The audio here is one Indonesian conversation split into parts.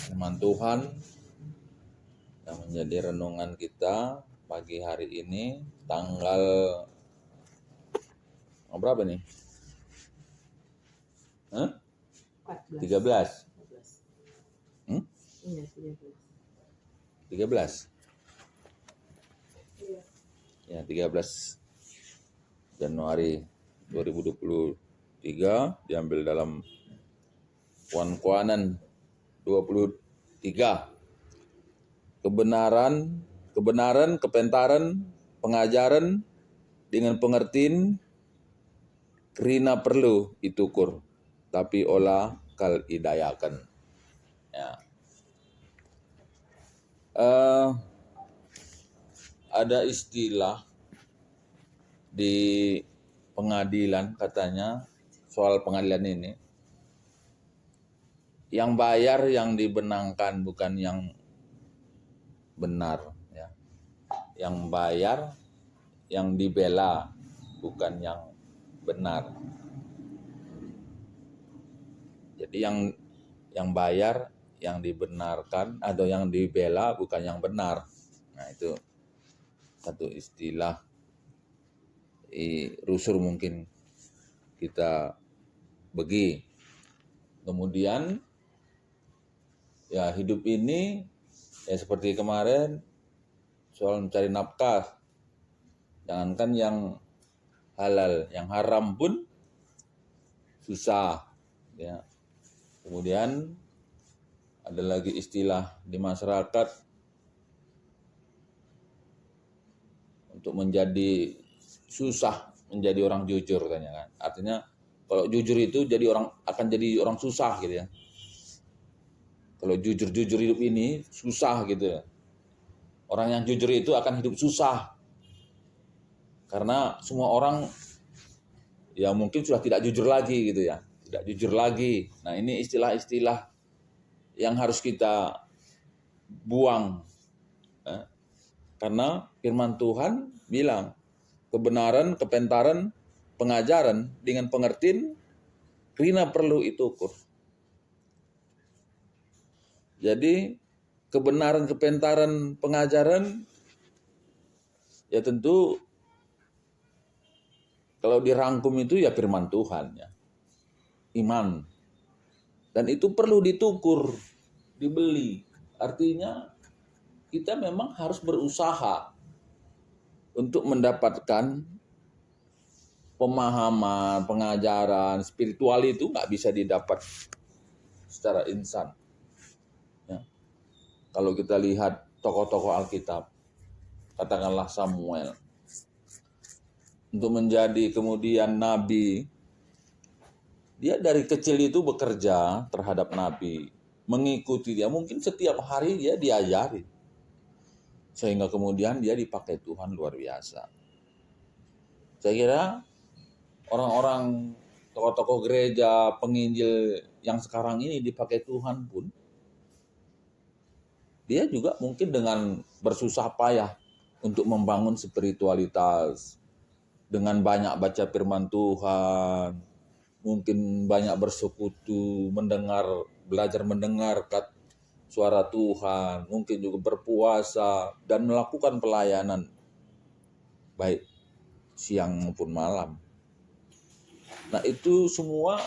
Firman Tuhan yang menjadi renungan kita pagi hari ini tanggal berapa nih? 13. Iya, 13. 13. Ya, 13 Januari 2023 diambil dalam Kuan-Kuanan 23. Kebenaran, kepentaran, pengajaran dengan pengertian kerina perlu itukur, tapi olah kal idayakan. Ya. Ada istilah di pengadilan katanya soal pengadilan ini, yang bayar yang dibenangkan bukan yang benar, ya. Yang bayar yang dibela bukan yang benar. Jadi yang bayar yang dibenarkan atau yang dibela bukan yang benar. Nah, itu satu istilah rusur mungkin kita bagi. Kemudian ya hidup ini ya seperti kemarin soal mencari nafkah. Jangankan yang halal, yang haram pun susah, ya. Kemudian ada lagi istilah di masyarakat untuk menjadi susah menjadi orang jujur katanya kan. Artinya kalau jujur itu akan jadi orang susah gitu ya. Kalau jujur hidup ini susah gitu ya. Orang yang jujur itu akan hidup susah. Karena semua orang ya mungkin sudah tidak jujur lagi gitu ya. Tidak jujur lagi. Nah, ini istilah-istilah yang harus kita buang. Karena firman Tuhan bilang, kebenaran, kepentaran, pengajaran dengan pengertian kerina perlu itukur. Jadi kebenaran, kepentaran, pengajaran ya tentu kalau dirangkum itu ya firman Tuhan ya. Iman. Dan itu perlu ditukur, dibeli. Artinya kita memang harus berusaha untuk mendapatkan pemahaman, pengajaran, spiritual itu nggak bisa didapat secara instan. Ya. Kalau kita lihat tokoh-tokoh Alkitab, katakanlah Samuel, untuk menjadi kemudian nabi, dia dari kecil itu bekerja terhadap nabi, mengikuti dia, mungkin setiap hari dia diajari, sehingga kemudian dia dipakai Tuhan luar biasa. Saya kira orang-orang tokoh-tokoh gereja, penginjil yang sekarang ini dipakai Tuhan pun, dia juga mungkin dengan bersusah payah untuk membangun spiritualitas, dengan banyak baca firman Tuhan, mungkin banyak bersekutu, belajar mendengar suara Tuhan, mungkin juga berpuasa dan melakukan pelayanan baik siang maupun malam. Nah, itu semua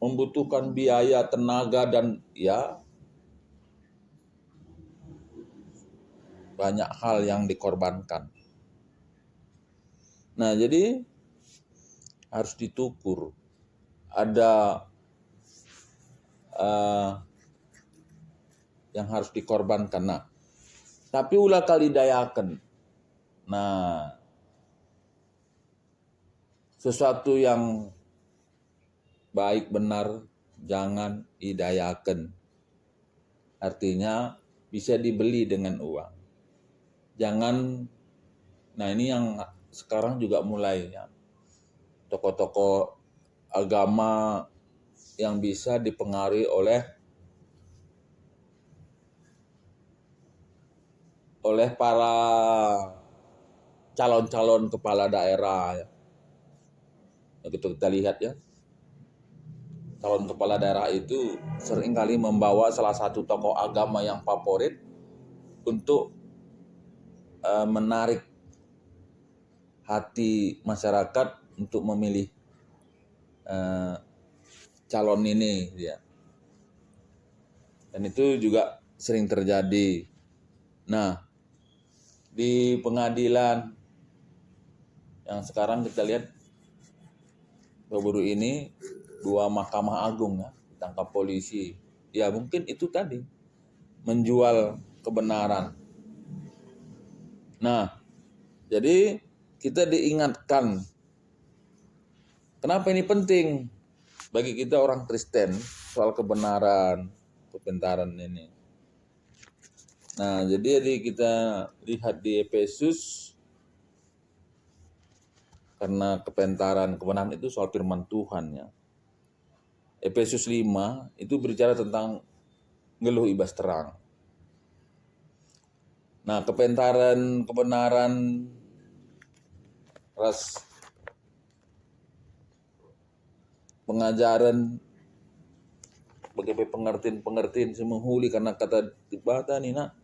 membutuhkan biaya, tenaga, dan ya banyak hal yang dikorbankan. Nah, jadi harus ditukur. Ada yang harus dikorbankan. Nah, tapi ulah kali dayakan. Nah, sesuatu yang baik benar jangan idayakan. Artinya bisa dibeli dengan uang. Jangan, nah ini yang sekarang juga mulai ya, tokoh-tokoh agama yang bisa dipengaruhi oleh para calon-calon kepala daerah ya. Begitu kita lihat ya, calon kepala daerah itu seringkali membawa salah satu tokoh agama yang favorit untuk menarik hati masyarakat untuk memilih calon ini ya. Dan itu juga sering terjadi. Nah, di pengadilan yang sekarang kita lihat baru ini 2 Mahkamah Agung ya ditangkap polisi. Ya mungkin itu tadi menjual kebenaran. Nah, jadi kita diingatkan kenapa ini penting bagi kita orang Kristen soal kebenaran, kepentaran ini. Nah, jadi kita lihat di Efesus karena kepentaran kebenaran itu soal firman Tuhan ya. Efesus 5 itu berbicara tentang ngeluh ibas terang. Nah, kepentaran kebenaran ras pengajaran bagaimana pengertian semenghuli karena kata dibata nih nak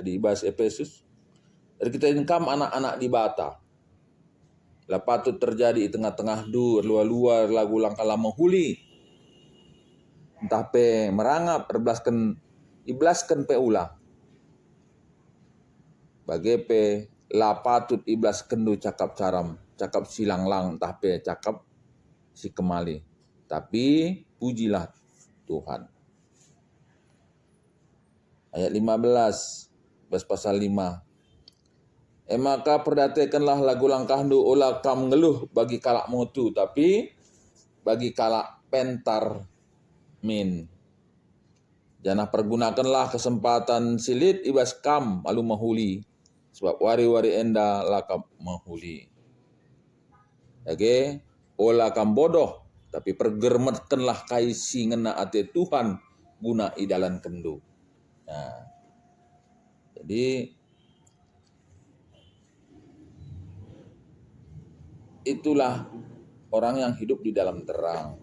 di bahas Efesus. Jadi kita income anak-anak di bata. Lah patut terjadi di tengah-tengah luar lagu langkah lama huli. Entah pe merangap iblaskan pe ulah. Bagi pe la patut iblaskan du cakap silang lang entah pe cakap si kemali. Tapi pujilah Tuhan. Ayat 15, pasal 5. Maka perhatikanlah lagu langkah du olah kam ngeluh bagi kalak mutu, tapi bagi kalak pentar min. Jangan pergunakanlah kesempatan silit ibas kam lalu mahuli, sebab wari-wari enda lakam mahuli. Oke, olah kam bodoh, tapi pergermetkanlah kaisi ngena ate Tuhan guna idalan kendu. Nah, jadi itulah orang yang hidup di dalam terang.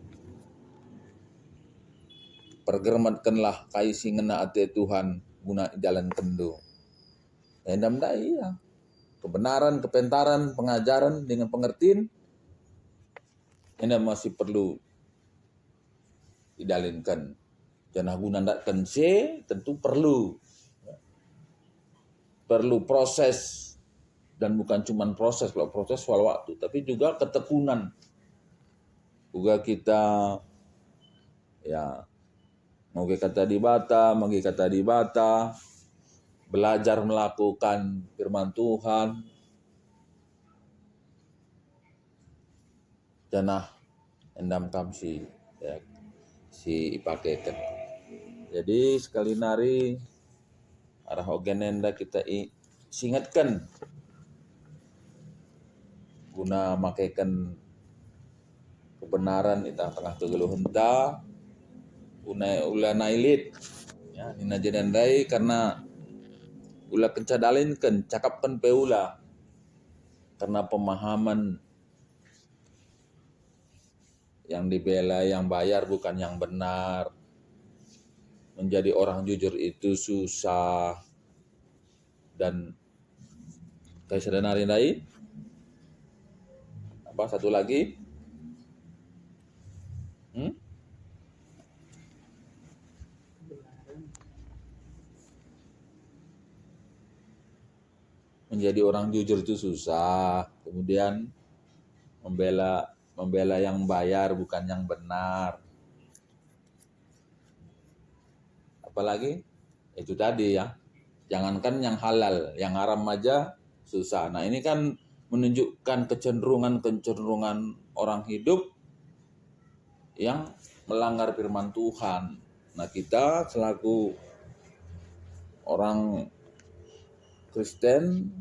Pergermatkanlah kaisi ngena ate Tuhan guna jalan kendu. Endam dai ya. Kebenaran, kepentaran, pengajaran dengan pengertian endam masih perlu didalinkan. Jangan guna ndak kense tentu perlu proses. Dan bukan cuma proses, kalau proses soal waktu, tapi juga ketekunan. Juga kita ya mau kata di bata, belajar melakukan firman Tuhan. Janah endam kam si ipakeken. Jadi sekali nari arah ogenenda kita singatkan guna makaikan kebenaran di tengah kegeluhan ta ulah nailit ya nina jedandai karena ulah kencadalin cakapkan peula karena pemahaman yang dibela yang bayar bukan yang benar. Menjadi orang jujur itu susah dan kayak sedenari dai. Apa satu lagi? Menjadi orang jujur itu susah. Kemudian membela yang bayar bukan yang benar. Apalagi itu tadi ya. Jangankan yang halal, yang haram aja susah. Nah, ini kan menunjukkan kecenderungan orang hidup yang melanggar firman Tuhan. Nah, kita selaku orang Kristen,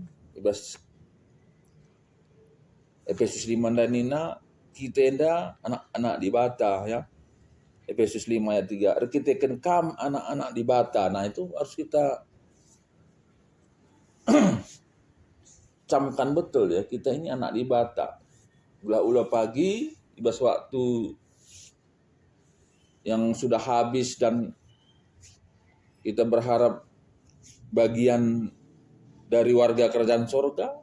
Efesus 5 dan Nina, kita enda anak-anak di bata ya. Efesus 5 ayat 3. Kita kam anak-anak di bata. Nah, itu harus kita camkan betul ya, kita ini anak di bata. Ulah pagi, ibas waktu yang sudah habis dan kita berharap bagian dari warga kerajaan surga,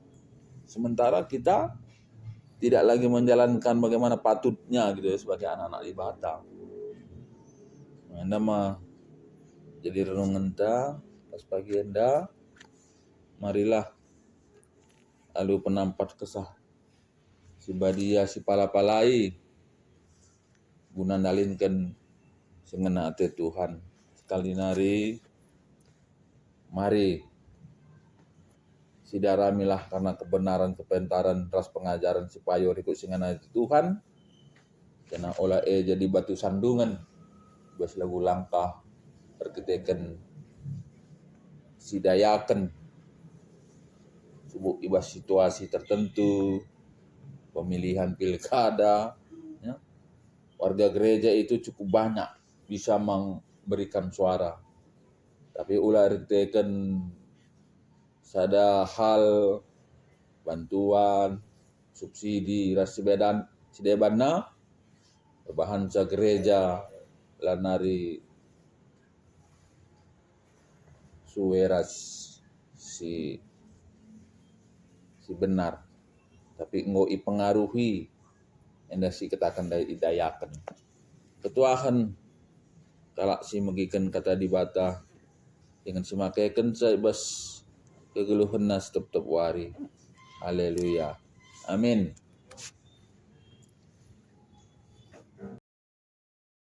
sementara kita tidak lagi menjalankan bagaimana patutnya gitu ya sebagai anak-anak ibadah. Anda mah jadi renungan ta pas pagi Anda, marilah lalu penampat kesah si badia si palapalai guna nalinkan sengena ate Tuhan sekali nari. Mari sidaramilah karena kebenaran kepentaran ras pengajaran si payor ikut sengena ate Tuhan, karena olah jadi batu sandungan bas lagu langkah perketekan sidayakan subuh ibas situasi tertentu, pemilihan pilkada, ya. Warga gereja itu cukup banyak bisa memberikan suara, tapi ulah ritekan sada hal bantuan subsidi rasibedan sidebana bahasa gereja lanari suweras si benar, tapi ngoi pengaruhi enda si katakan dari idayakan ketuahan kalak si megikan kata dibata dengan semakaikan saya bas kegeluhan nas tetap wari. Haleluya, amin.